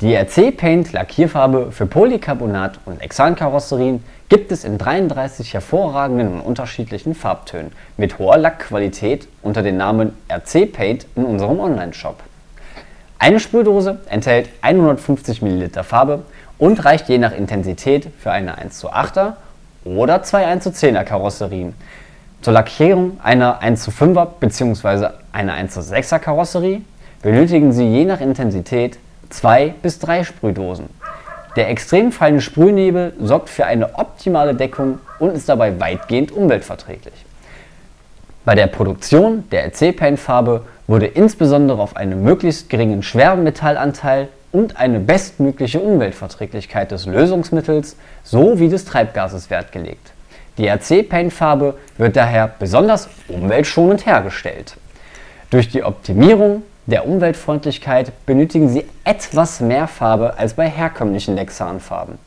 Die RC Paint Lackierfarbe für Polycarbonat- und Lexan-Karosserien gibt es in 33 hervorragenden und unterschiedlichen Farbtönen mit hoher Lackqualität unter dem Namen RC Paint in unserem Onlineshop. Eine Sprühdose enthält 150 ml Farbe und reicht je nach Intensität für eine 1:8er oder zwei 1:10er Karosserien. Zur Lackierung einer 1:5er bzw. einer 1:6er Karosserie benötigen Sie je nach Intensität 2 bis 3 Sprühdosen. Der extrem feine Sprühnebel sorgt für eine optimale Deckung und ist dabei weitgehend umweltverträglich. Bei der Produktion der RC Paint Farbe wurde insbesondere auf einen möglichst geringen Schwermetallanteil und eine bestmögliche Umweltverträglichkeit des Lösungsmittels sowie des Treibgases Wert gelegt. Die RC Paint Farbe wird daher besonders umweltschonend hergestellt. Durch die Optimierung der Umweltfreundlichkeit benötigen Sie etwas mehr Farbe als bei herkömmlichen Lexan-Farben.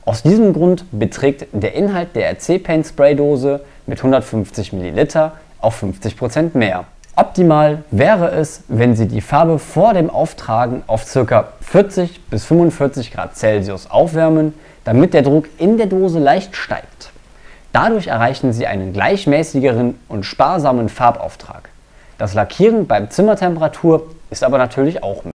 Aus diesem Grund beträgt der Inhalt der RC Paint Spraydose mit 150 ml auf 50% mehr. Optimal wäre es, wenn Sie die Farbe vor dem Auftragen auf ca. 40 bis 45 Grad Celsius aufwärmen, damit der Druck in der Dose leicht steigt. Dadurch erreichen Sie einen gleichmäßigeren und sparsamen Farbauftrag. Das Lackieren bei Zimmertemperatur ist aber natürlich auch möglich.